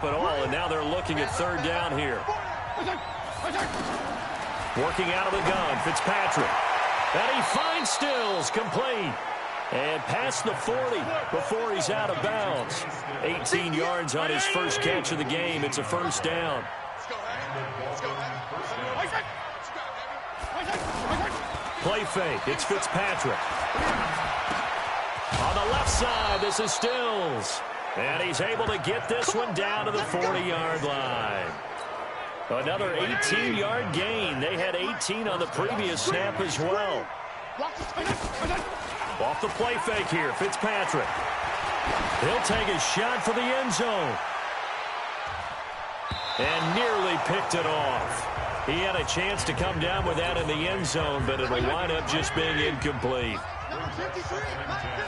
up at all, and now they're looking at third down here. Working out of the gun, Fitzpatrick. And he finds Stills, complete. And past the 40 before he's out of bounds. 18 yards on his first catch of the game. It's a first down. Play fake. It's Fitzpatrick. On the left side, this is Stills. And he's able to get this one down to the 40-yard line. Another 18-yard gain. They had 18 on the previous snap as well. Off the play fake here, Fitzpatrick. He'll take a shot for the end zone. And nearly picked it off. He had a chance to come down with that in the end zone, but it'll wind up just being incomplete.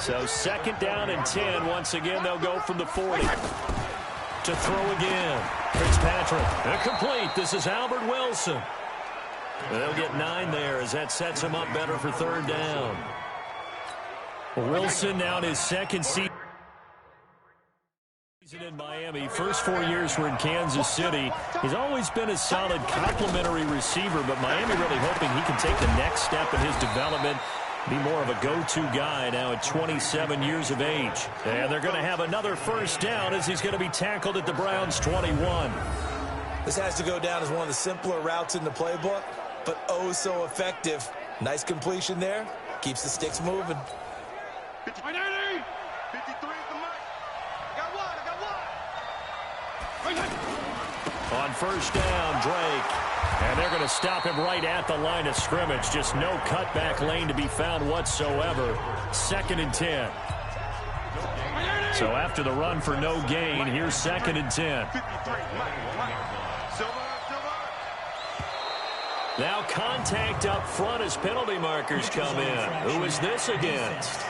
So second down and 10. Once again, they'll go from the 40. To throw again. Fitzpatrick. Incomplete. This is Albert Wilson. They'll get 9 there as that sets him up better for third down. Wilson now in his second season in Miami. First 4 years were in Kansas City. He's always been a solid complementary receiver, but Miami really hoping he can take the next step in his development, be more of a go-to guy now at 27 years of age. And they're going to have another first down as he's going to be tackled at the Browns' 21. This has to go down as one of the simpler routes in the playbook, but oh so effective. Nice completion there. Keeps the sticks moving. 53 is the mic. I got one. On first down, Drake. And they're going to stop him right at the line of scrimmage. Just no cutback lane to be found whatsoever. Second and 10. So after the run for no gain, here's second and 10. Now contact up front as penalty markers come in. Who is this against?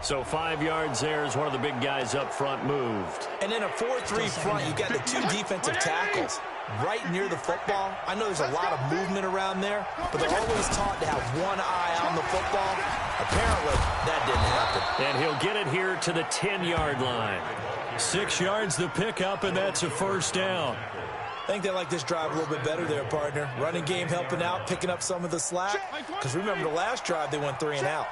So 5 yards there as one of the big guys up front moved. And in a 4-3 front, you've got the 2 defensive tackles right near the football. I know there's a lot of movement around there, but they're always taught to have one eye on the football. Apparently, that didn't happen. And he'll get it here to the 10-yard line. 6 yards the pickup, and that's a first down. I think they like this drive a little bit better there, partner. Running game helping out, picking up some of the slack. Because remember the last drive, they went 3 and out.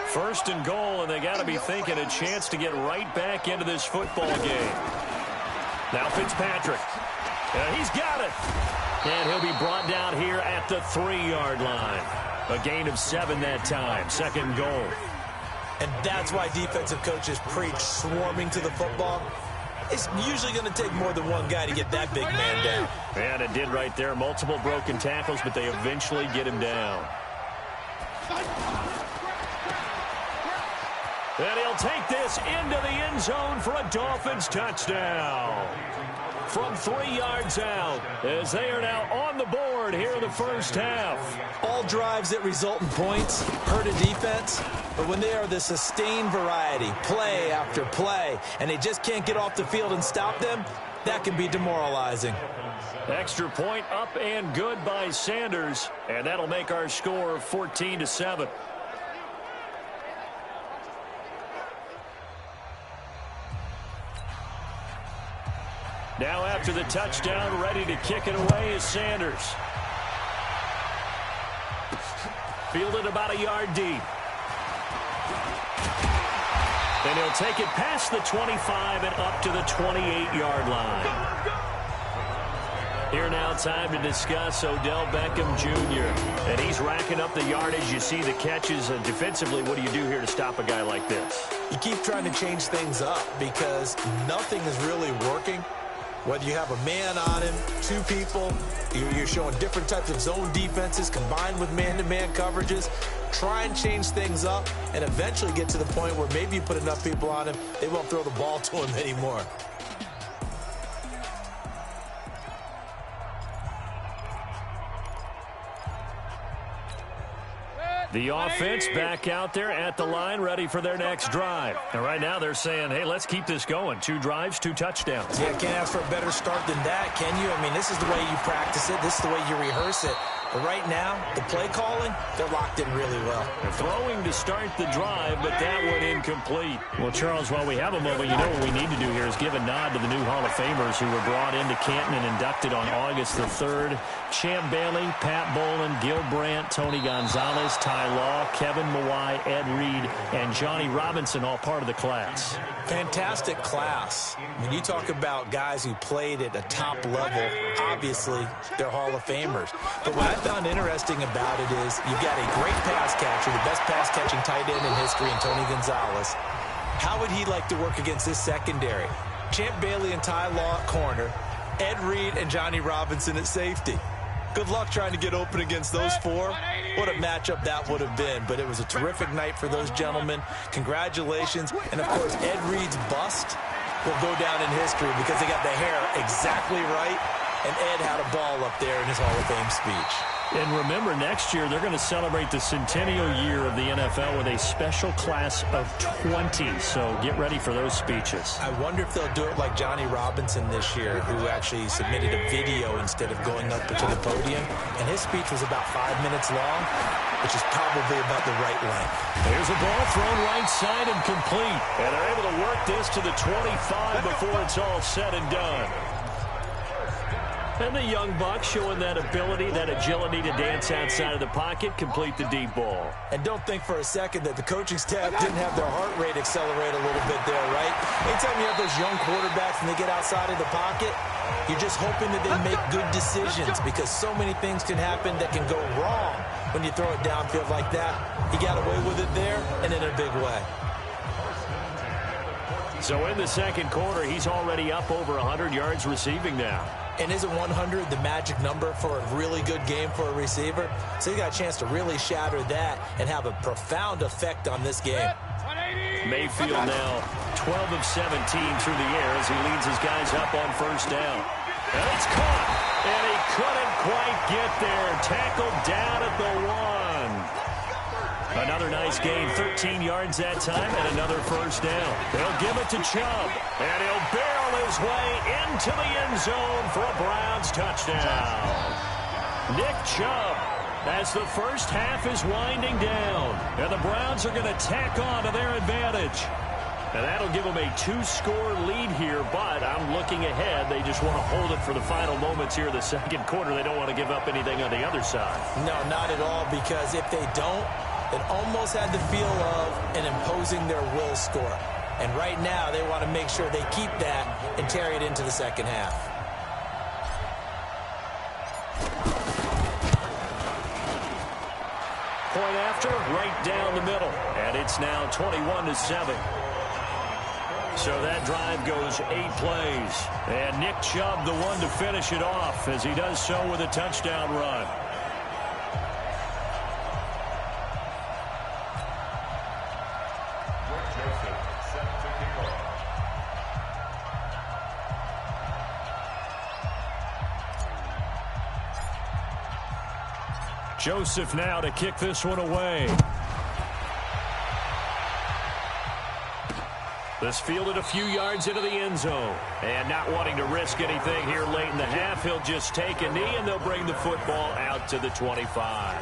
First and goal, and they got to be thinking a chance to get right back into this football game. Now Fitzpatrick. He's got it. And he'll be brought down here at the 3-yard line. A gain of 7 that time. Second goal. And that's why defensive coaches preach swarming to the football. It's usually going to take more than one guy to get that big man down. And it did right there. Multiple broken tackles, but they eventually get him down. And he'll take this into the end zone for a Dolphins touchdown. From 3 yards out, as they are now on the board here in the first half. All drives that result in points hurt a defense, but when they are the sustained variety, play after play, and they just can't get off the field and stop them, that can be demoralizing. Extra point up and good by Sanders, and that'll make our score 14-7. Now after the touchdown, ready to kick it away is Sanders. Fielded about a yard deep. And he'll take it past the 25 and up to the 28-yard line. Here now, time to discuss Odell Beckham Jr. And he's racking up the yardage. You see the catches. And defensively, what do you do here to stop a guy like this? You keep trying to change things up because nothing is really working. Whether you have a man on him, 2 people, you're showing different types of zone defenses combined with man-to-man coverages. Try and change things up and eventually get to the point where maybe you put enough people on him, they won't throw the ball to him anymore. The offense back out there at the line, ready for their next drive. And right now they're saying, hey, let's keep this going. 2 drives, 2 touchdowns. Yeah, can't ask for a better start than that, can you? I mean, this is the way you practice it. This is the way you rehearse it. But right now, the play calling, they're locked in really well. They're throwing to start the drive, but that one incomplete. Well, Charles, while we have a moment, you know what we need to do here is give a nod to the new Hall of Famers who were brought into Canton and inducted on August the 3rd. Champ Bailey, Pat Bolin, Gil Brandt, Tony Gonzalez, Ty Law, Kevin Mawai, Ed Reed, and Johnny Robinson, all part of the class. Fantastic class. When you talk about guys who played at a top level, obviously they're Hall of Famers. But what I found interesting about it is you've got a great pass catcher, the best pass-catching tight end in history, in Tony Gonzalez. How would he like to work against this secondary? Champ Bailey and Ty Law at corner, Ed Reed and Johnny Robinson at safety. Good luck trying to get open against those four. What a matchup that would have been. But it was a terrific night for those gentlemen. Congratulations. And, of course, Ed Reed's bust will go down in history because they got the hair exactly right. And Ed had a ball up there in his Hall of Fame speech. And remember, next year they're going to celebrate the centennial year of the NFL with a special class of 20. So get ready for those speeches. I wonder if they'll do it like Johnny Robinson this year, who actually submitted a video instead of going up to the podium. And his speech was about 5 minutes long, which is probably about the right length. There's a ball thrown right side and complete. And they're able to work this to the 25 before it's all said and done. And the young buck showing that ability, that agility to dance outside of the pocket, complete the deep ball. And don't think for a second that the coaching staff didn't have their heart rate accelerate a little bit there, right? Anytime you have those young quarterbacks and they get outside of the pocket, you're just hoping that they make good decisions because so many things can happen that can go wrong when you throw it downfield like that. He got away with it there and in a big way. So in the second quarter, he's already up over 100 yards receiving now. And isn't 100 the magic number for a really good game for a receiver? So he got a chance to really shatter that and have a profound effect on this game. Mayfield now 12 of 17 through the air as he leads his guys up on first down. And it's caught, and he couldn't quite get there. Tackled down at the 1. Another nice gain, 13 yards that time, and another first down. They'll give it to Chubb, and he'll barrel his way into the end zone for a Browns touchdown. Nick Chubb, as the first half is winding down, and the Browns are going to tack on to their advantage. And that'll give them a 2-score lead here, but I'm looking ahead. They just want to hold it for the final moments here in the second quarter. They don't want to give up anything on the other side. No, not at all, because if they don't, it almost had the feel of an imposing their will score. And right now, they want to make sure they keep that and carry it into the second half. Point after, right down the middle. And it's now 21-7. So that drive goes 8 plays. And Nick Chubb, the one to finish it off, as he does so with a touchdown run. Joseph now to kick this one away. This fielded a few yards into the end zone. And not wanting to risk anything here late in the half, he'll just take a knee and they'll bring the football out to the 25.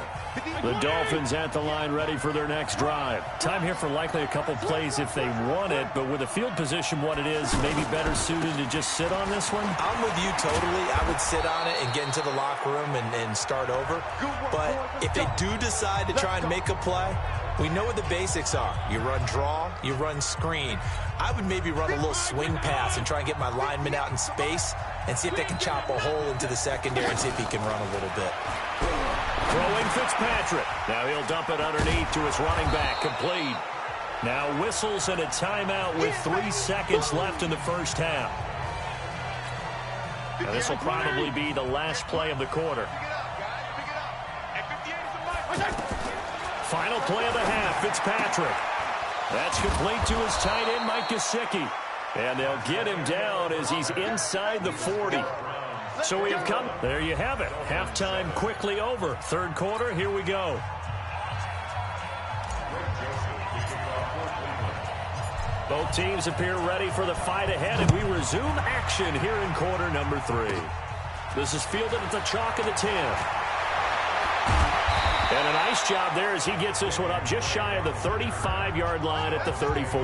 The Dolphins at the line ready for their next drive. Time here for likely a couple plays if they want it, but with the field position what it is, maybe better suited to just sit on this one? I'm with you totally. I would sit on it and get into the locker room and start over. But if they do decide to try and make a play, we know what the basics are. You run draw, you run screen. I would maybe run a little swing pass and try and get my lineman out in space and see if they can chop a hole into the secondary and see if he can run a little bit. Throwing Fitzpatrick. Now he'll dump it underneath to his running back, complete. Now whistles and a timeout with 3 seconds left in the first half. Now this will probably be the last play of the quarter. Final play of the half, Fitzpatrick. That's complete to his tight end, Mike Gesicki. And they'll get him down as he's inside the 40. So we have come. There you have it. Halftime quickly over. Third quarter, here we go. Both teams appear ready for the fight ahead, and we resume action here in quarter number 3. This is fielded at the chalk of the 10. And a nice job there as he gets this one up just shy of the 35-yard line at the 34.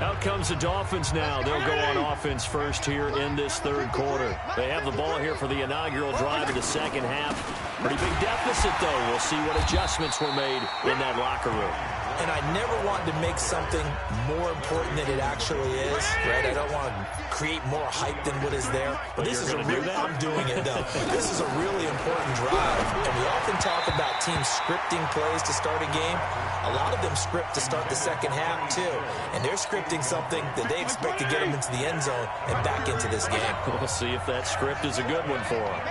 Out comes the Dolphins now. They'll go on offense first here in this third quarter. They have the ball here for the inaugural drive of the second half. Pretty big deficit, though. We'll see what adjustments were made in that locker room. And I never want to make something more important than it actually is, right? I don't want to create more hype than what is there. But this is I'm doing it, though. This is a really important drive. And we often talk about teams scripting plays to start a game. A lot of them script to start the second half, too. And they're scripting something that they expect to get them into the end zone and back into this game. We'll see if that script is a good one for them.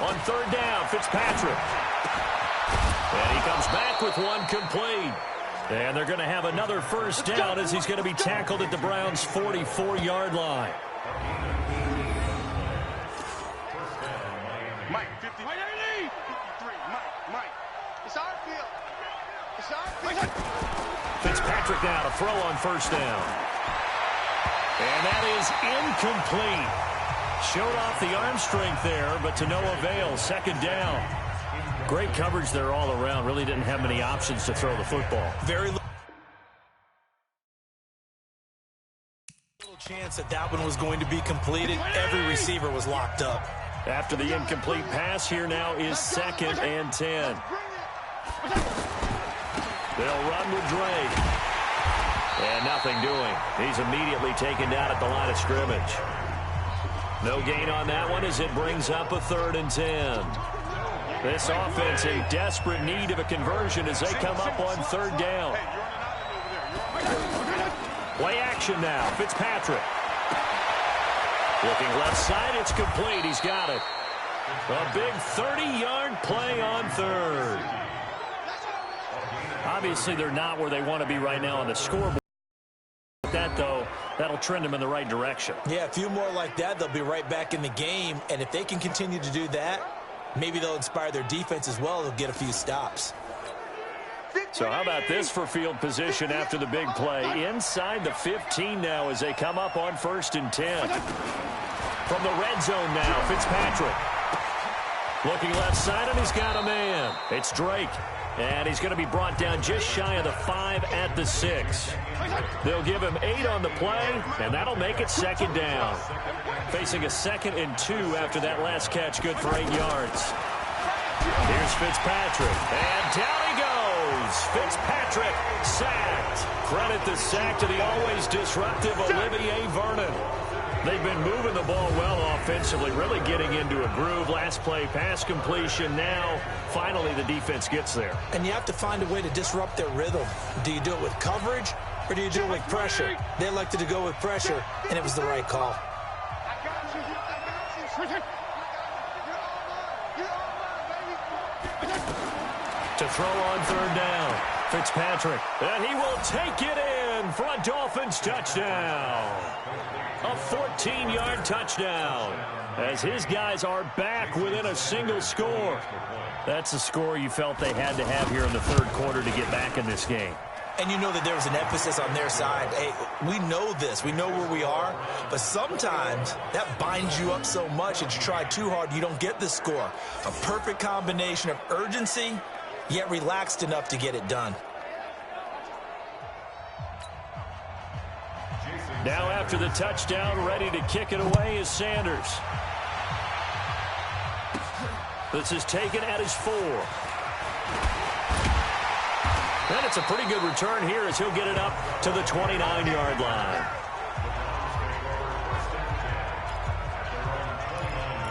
On third down, Fitzpatrick. And he comes back with one complete. And they're going to have another first down as he's going to be tackled at the Browns' 44-yard line. Mike, 50. 53. Mike. It's our field. It's our field. Fitzpatrick now to throw on first down. And that is incomplete. Showed off the arm strength there, but to no avail. Second down. Great coverage there all around. Really didn't have many options to throw the football. Very little chance that one was going to be completed. Every receiver was locked up. After the incomplete pass, here now is 2nd and 10. They'll run with Drake. And nothing doing. He's immediately taken down at the line of scrimmage. No gain on that one as it brings up a 3rd and 10. This offense in desperate need of a conversion as they come up on 3rd down. Play action now. Fitzpatrick. Looking left side. It's complete. He's got it. A big 30-yard play on 3rd. Obviously, they're not where they want to be right now on the scoreboard. That, though, that'll trend them in the right direction. Yeah, a few more like that, they'll be right back in the game. And if they can continue to do that, maybe they'll inspire their defense as well. They'll get a few stops. So how about this for field position after the big play? Inside the 15 now as they come up on 1st and 10. From the red zone now, Fitzpatrick. Looking left side, and he's got a man. It's Drake. And he's going to be brought down just shy of the 5 at the 6. They'll give him 8 on the play, and that'll make it 2nd down. Facing a 2nd and 2 after that last catch, good for 8 yards. Here's Fitzpatrick, and down he goes. Fitzpatrick sacked. Credit the sack to the always disruptive Olivier Vernon. They've been moving the ball well offensively, really getting into a groove. Last play, pass completion. Now, finally, the defense gets there. And you have to find a way to disrupt their rhythm. Do you do it with coverage, or do you do it with pressure? They elected to go with pressure, and it was the right call. To throw on 3rd down, Fitzpatrick. And he will take it in for a Dolphins touchdown. A 14-yard touchdown as his guys are back within a single score. That's a score you felt they had to have here in the 3rd quarter to get back in this game. And you know that there was an emphasis on their side. Hey, we know this. We know where we are. But sometimes that binds you up so much that you try too hard, you don't get the score. A perfect combination of urgency, yet relaxed enough to get it done. Now after the touchdown, ready to kick it away is Sanders. This is taken at his 4. And it's a pretty good return here as he'll get it up to the 29-yard line.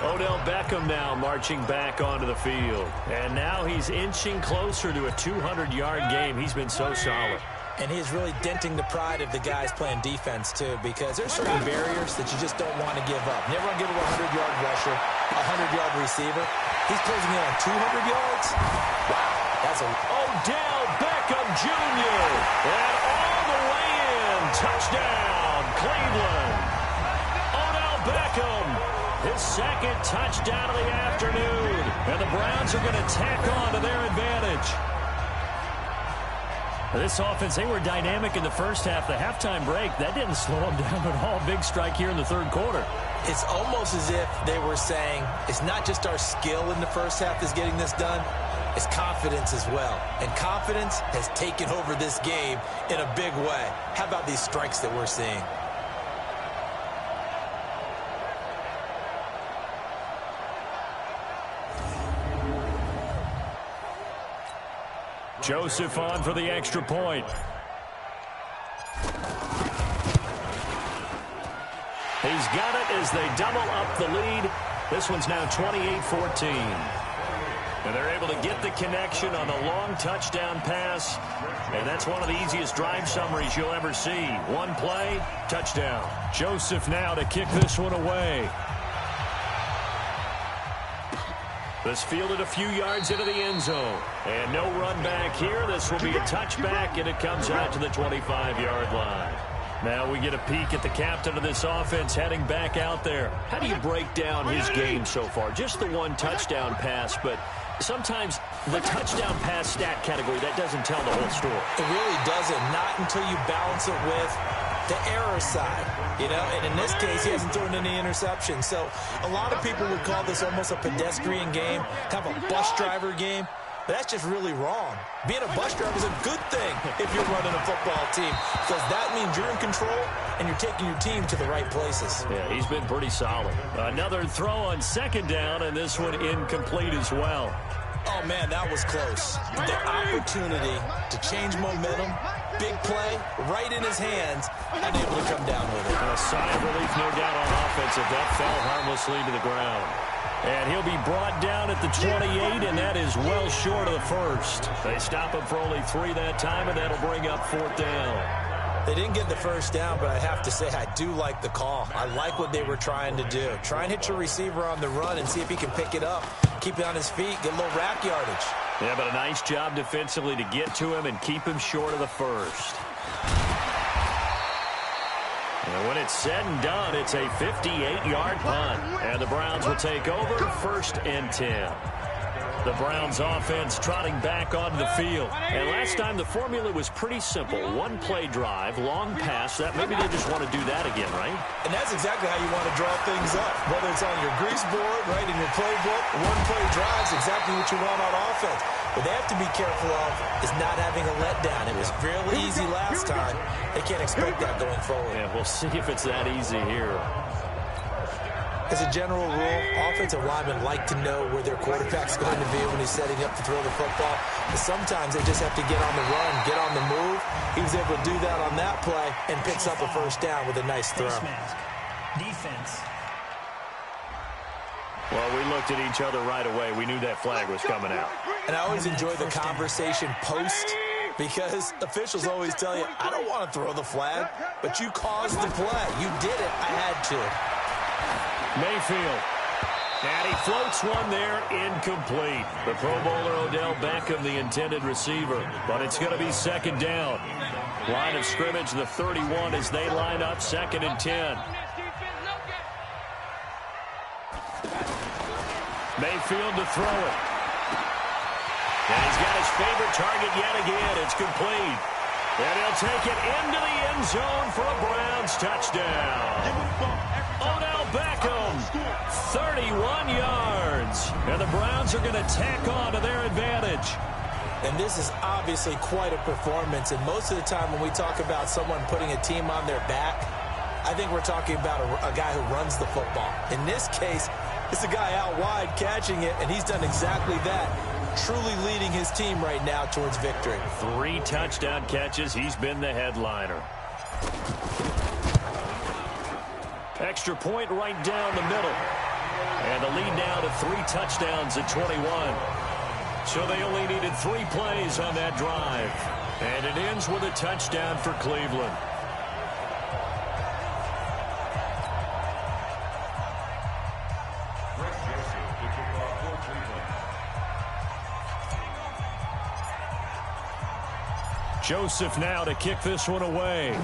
Odell Beckham now marching back onto the field. And now he's inching closer to a 200-yard game. He's been so solid. And he's really denting the pride of the guys playing defense, too, because there's certain barriers that you just don't want to give up. Never want to give up a 100-yard rusher, a 100-yard receiver. He's closing in on 200 yards. Wow, that's a... Odell Beckham Jr. And all the way in. Touchdown, Cleveland. Odell Beckham, his 2nd touchdown of the afternoon. And the Browns are going to tack on to their advantage. This offense, they were dynamic in the first half. The halftime break, that didn't slow them down at all. Big strike here in the 3rd quarter. It's almost as if they were saying, it's not just our skill in the first half that's getting this done, it's confidence as well. And confidence has taken over this game in a big way. How about these strikes that we're seeing? Joseph on for the extra point. He's got it as they double up the lead. This one's now 28-14. And they're able to get the connection on a long touchdown pass. And that's one of the easiest drive summaries you'll ever see. One play, touchdown. Joseph now to kick this one away. This fielded a few yards into the end zone. And no run back here. This will be a touchback, and it comes out to the 25-yard line. Now we get a peek at the captain of this offense heading back out there. How do you break down his game so far? Just the one touchdown pass, but sometimes the touchdown pass stat category, that doesn't tell the whole story. It really doesn't, not until you balance it with the error side, you know, and in this case, he hasn't thrown any interceptions. So a lot of people would call this almost a pedestrian game, kind of a bus driver game. But that's just really wrong. Being a bus driver is a good thing if you're running a football team, because that means you're in control and you're taking your team to the right places. Yeah, he's been pretty solid. Another throw on second down, and this one incomplete as well. Oh, man, that was close. The opportunity to change momentum, big play, right in his hands, unable to come down with it. A sigh of relief, no doubt, on offense if that fell harmlessly to the ground. And he'll be brought down at the 28, and that is well short of the first. They stop him for only 3 that time, and that'll bring up 4th down. They didn't get the first down, but I have to say I do like the call. I like what they were trying to do. Try and hit your receiver on the run and see if he can pick it up, keep it on his feet, get a little rack yardage. Yeah, but a nice job defensively to get to him and keep him short of the first. And when it's said and done, it's a 58-yard punt. And the Browns will take over 1st and 10. The Browns offense trotting back onto the field. And last time the formula was pretty simple. One play drive, long pass. That maybe they just want to do that again, right? And that's exactly how you want to draw things up. Whether it's on your grease board, right, in your playbook, one play drive is exactly what you want on offense. What they have to be careful of is not having a letdown. It was fairly easy last time. They can't expect that going forward. Yeah, we'll see if it's that easy here. As a general rule, offensive linemen like to know where their quarterback's going to be when he's setting up to throw the football. But sometimes they just have to get on the run, get on the move. He was able to do that on that play and picks up a first down with a nice throw. Defense. Well, we looked at each other right away. We knew that flag was coming out. And I always enjoy the conversation post, because officials always tell you, I don't want to throw the flag, but you caused the play. You did it. I had to. Mayfield. And he floats one there, incomplete. The Pro Bowler Odell Beckham, the intended receiver. But it's going to be 2nd down. Line of scrimmage, the 31 as they line up 2nd and 10. Mayfield to throw it. And he's got his favorite target yet again. It's complete. And he'll take it into the end zone for a Browns touchdown. Odell Beckham, 31 yards. And the Browns are going to tack on to their advantage. And this is obviously quite a performance. And most of the time when we talk about someone putting a team on their back, I think we're talking about a guy who runs the football. In this case, it's a guy out wide catching it, and he's done exactly that. Truly leading his team right now towards victory. 3 touchdown catches. He's been the headliner. Extra point right down the middle. And the lead now to 3 touchdowns at 21. So they only needed 3 plays on that drive. And it ends with a touchdown for Cleveland. Joseph now to kick this one away.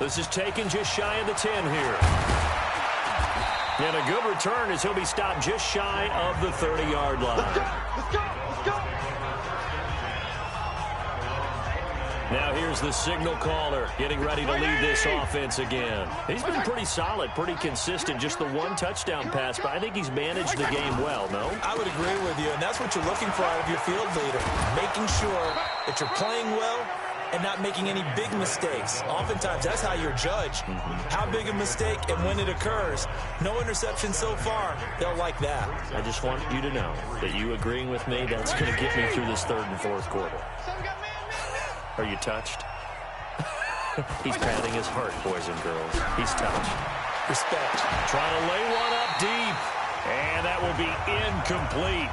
This is taken just shy of the 10 here. And a good return as he'll be stopped just shy of the 30-yard line. Let's go. Now here's the signal caller getting ready to lead this offense again. He's been pretty solid, pretty consistent, just the one touchdown pass, but I think he's managed the game well, no? I would agree with you, and that's what you're looking for out of your field leader, making sure that you're playing well and not making any big mistakes. Oftentimes, that's how you're judged. How big a mistake and when it occurs. No interception so far. They'll like that. I just want you to know that you agreeing with me, that's going to get me through this third and fourth quarter. Are you touched? He's patting his heart, boys and girls. He's touched. Respect. Trying to lay one up deep. And that will be incomplete.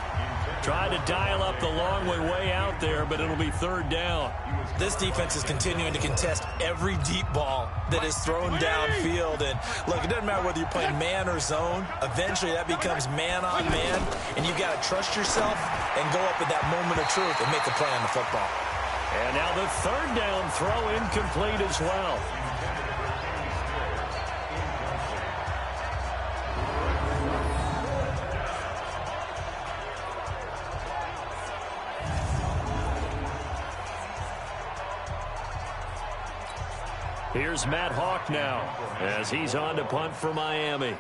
Tried to dial up the long way out there, but it'll be third down. This defense is continuing to contest every deep ball that is thrown downfield. And, look, it doesn't matter whether you're playing man or zone. Eventually, that becomes man on man. And you've got to trust yourself and go up at that moment of truth and make a play on the football. And now the third down throw incomplete as well. Here's Matt Hawk now as he's on to punt for Miami.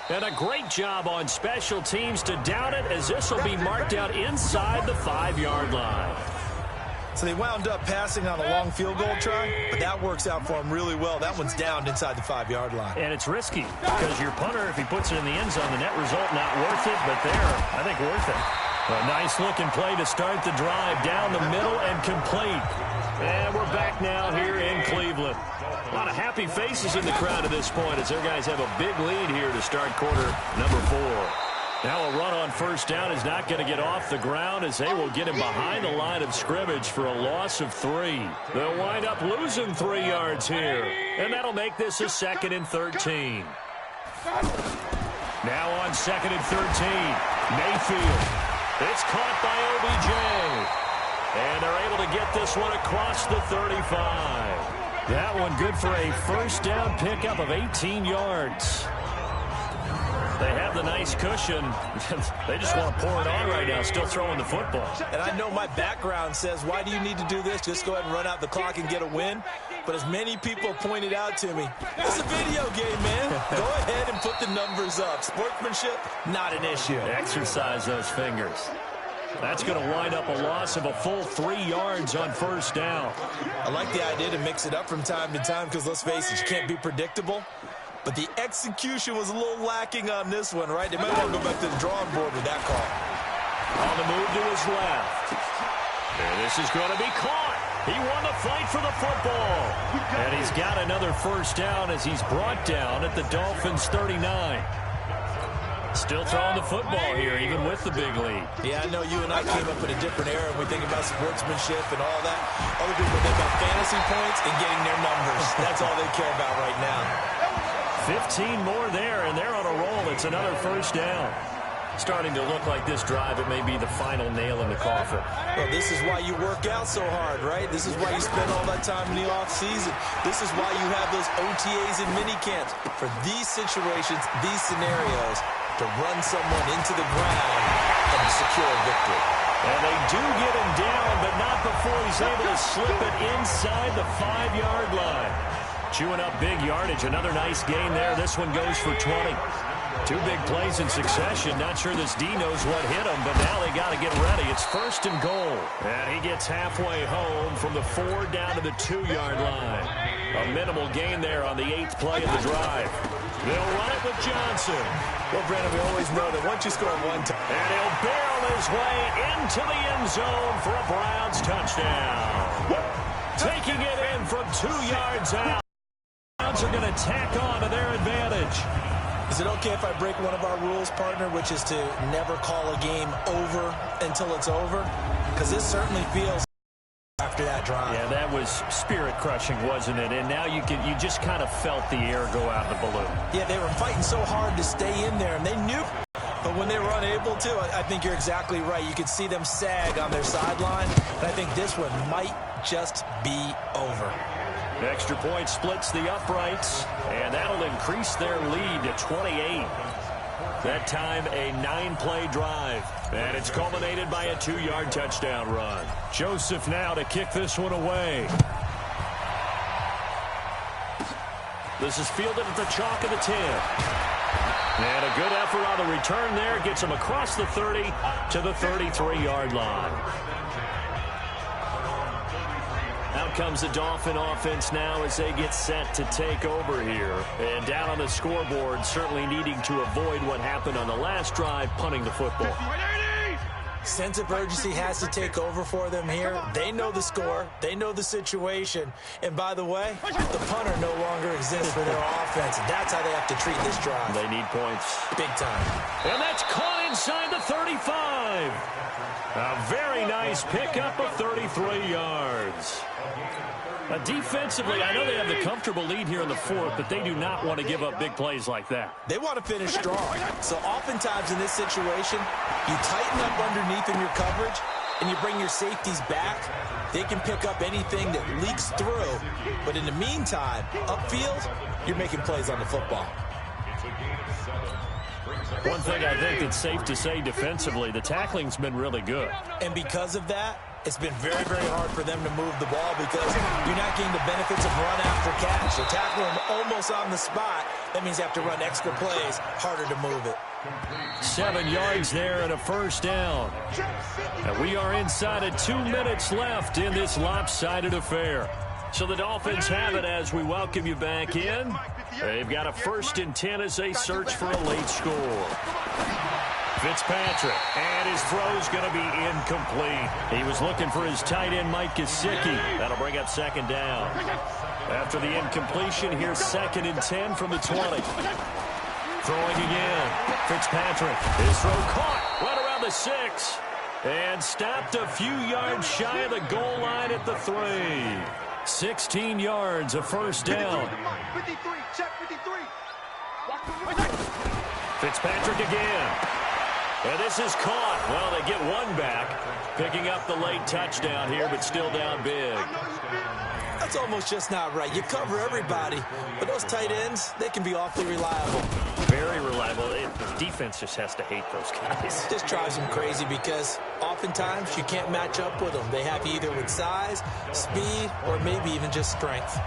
And a great job on special teams to down it, as this will be marked out inside the 5-yard line. So they wound up passing on a long field goal try, but that works out for them really well. That one's downed inside the 5-yard line. And it's risky because your punter, if he puts it in the end zone, the net result not worth it, but there, I think worth it. A nice-looking play to start the drive down the middle and complete. And we're back now here in Cleveland. A lot of happy faces in the crowd at this point as their guys have a big lead here to start quarter number 4. Now a run on first down is not going to get off the ground as they will get him behind the line of scrimmage for a loss of 3. They'll wind up losing 3 yards here. And that'll make this a 2nd and 13. Now on 2nd and 13, Mayfield. It's caught by OBJ. And they're able to get this one across the 35. That one good for a first down pickup of 18 yards. They have the nice cushion. They just want to pour it on right now, still throwing the football. And I know my background says, why do you need to do this? Just go ahead and run out the clock and get a win. But as many people pointed out to me, it's a video game, man. Go ahead and put the numbers up. Sportsmanship, not an issue. Exercise those fingers. That's going to wind up a loss of a full 3 yards on first down. I like the idea to mix it up from time to time because, let's face it, you can't be predictable. But the execution was a little lacking on this one, right? They might want to go back to the drawing board with that call. On the move to his left. And this is going to be caught. He won the fight for the football. And he's got another first down as he's brought down at the Dolphins' 39. Still throwing the football here, even with the big lead. Yeah, I know you and I came up in a different era when we think about sportsmanship and all that. Other people think about fantasy points and getting their numbers. That's all they care about right now. 15 more there, and they're on a roll. It's another first down. Starting to look like this drive, it may be the final nail in the coffin. Well, this is why you work out so hard, right? This is why you spend all that time in the offseason. This is why you have those OTAs and minicamps. For these situations, these scenarios, to run someone into the ground and secure a victory. And they do get him down, but not before he's able to slip it inside the 5-yard line. Chewing up big yardage. Another nice gain there. This one goes for 20. 2 big plays in succession. Not sure this D knows what hit him, but now they got to get ready. It's 1st and goal. And he gets halfway home from the 4 down to the 2-yard line. A minimal gain there on the 8th play of the drive. They'll run it with Johnson. Well, Brandon, we always know that once you score one time. And he'll barrel his way into the end zone for a Browns touchdown. Taking it in from 2 yards out. Browns are going to tack on to their advantage. Is it okay if I break one of our rules, partner, which is to never call a game over until it's over? Because this certainly feels after that drive. Yeah, that was spirit-crushing, wasn't it? And now you just kind of felt the air go out of the balloon. Yeah, they were fighting so hard to stay in there, and they knew. But when they were unable to, I think you're exactly right. You could see them sag on their sideline, and I think this one might just be over. Extra point splits the uprights, and that'll increase their lead to 28. That time, a 9-play drive. And it's culminated by a 2-yard touchdown run. Joseph now to kick this one away. This is fielded at the chalk of the 10. And a good effort on the return there. Gets him across the 30 to the 33-yard line. Out comes the Dolphin offense now as they get set to take over here. And down on the scoreboard, certainly needing to avoid what happened on the last drive, punting the football. Sense of urgency has to take over for them here. They know the score. They know the situation. And by the way, the punter no longer exists for their offense. That's how they have to treat this drive. They need points. Big time. And that's caught inside the 35. A very nice pickup of 33 yards. Defensively, I know they have the comfortable lead here in the fourth, but they do not want to give up big plays like that. They want to finish strong. So oftentimes in this situation, you tighten up underneath in your coverage, and you bring your safeties back. They can pick up anything that leaks through. But in the meantime, upfield, you're making plays on the football. One thing I think it's safe to say defensively, the tackling's been really good. And because of that, it's been very, very hard for them to move the ball because you're not getting the benefits of run after catch. You're tackling them almost on the spot. That means you have to run extra plays, harder to move it. 7 yards there and a first down. And we are inside of 2 minutes left in this lopsided affair. So the Dolphins have it as we welcome you back in. They've got a 1st and 10 as they search for a late score. Fitzpatrick, and his throw's going to be incomplete. He was looking for his tight end, Mike Gesicki. That'll bring up 2nd down. After the incompletion, here's 2nd and 10 from the 20. Throwing again. Fitzpatrick, his throw caught right around the 6. And stopped a few yards shy of the goal line at the 3. 16 yards, a first down. 53, check 53. Fitzpatrick again. And this is caught. Well, they get one back, picking up the late touchdown here, but still down big. That's almost just not right. You cover everybody, but those tight ends, they can be awfully reliable. Very reliable. The defense just has to hate those guys. This drives them crazy because oftentimes you can't match up with them. They have you either with size, speed, or maybe even just strength.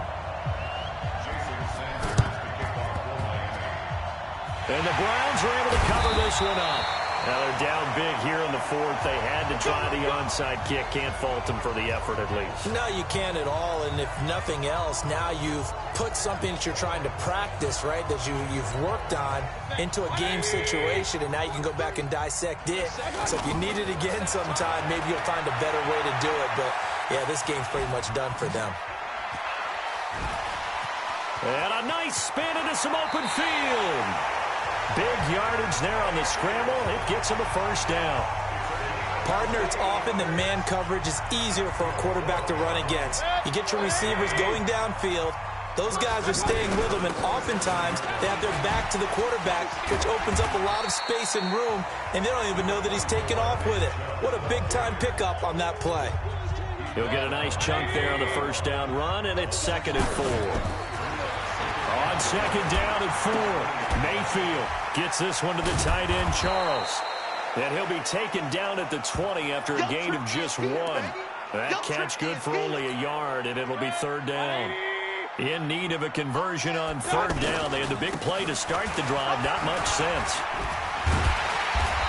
And the Browns are able to cover this one up. Now they're down big here in the fourth. They had to try the onside kick. Can't fault them for the effort at least. No, you can't at all. And if nothing else, now you've put something that you're trying to practice, right, that you've worked on into a game situation, and now you can go back and dissect it. So if you need it again sometime, maybe you'll find a better way to do it. But, yeah, this game's pretty much done for them. And a nice spin into some open field. Big yardage there on the scramble. It gets him a first down. Partner, it's often the man coverage is easier for a quarterback to run against. You get your receivers going downfield. Those guys are staying with them, and oftentimes they have their back to the quarterback, which opens up a lot of space and room, and they don't even know that he's taken off with it. What a big-time pickup on that play. He'll get a nice chunk there on the first down run, and it's 2nd and 4. On 2nd down and 4, Mayfield gets this one to the tight end, Charles. And he'll be taken down at the 20 after a gain of just 1. That catch good for only a yard, and it'll be 3rd down. In need of a conversion on 3rd down. They had the big play to start the drive. Not much sense.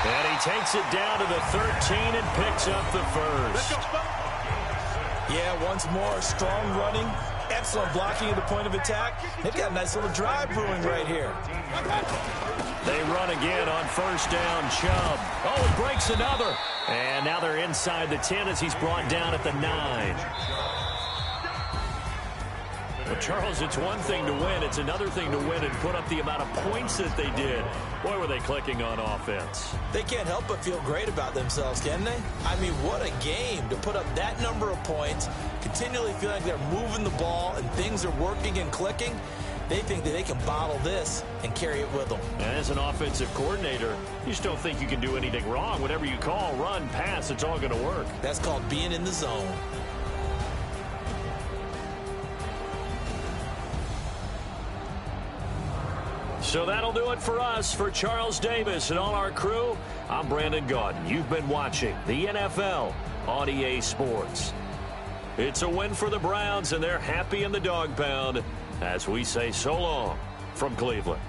And he takes it down to the 13 and picks up the first. Yeah, once more, strong running. Excellent blocking at the point of attack. They've got a nice little drive brewing right here. They run again on 1st down, Chubb. Oh, he breaks another. And now they're inside the 10 as he's brought down at the 9. Well, Charles, it's one thing to win. It's another thing to win and put up the amount of points that they did. Boy, were they clicking on offense. They can't help but feel great about themselves, can they? I mean, what a game to put up that number of points, continually feel like they're moving the ball and things are working and clicking. They think that they can bottle this and carry it with them. And as an offensive coordinator, you just don't think you can do anything wrong. Whatever you call, run, pass, it's all going to work. That's called being in the zone. So that'll do it for us. For Charles Davis and all our crew, I'm Brandon Gaudin. You've been watching the NFL on EA Sports. It's a win for the Browns, and they're happy in the dog pound as we say so long from Cleveland.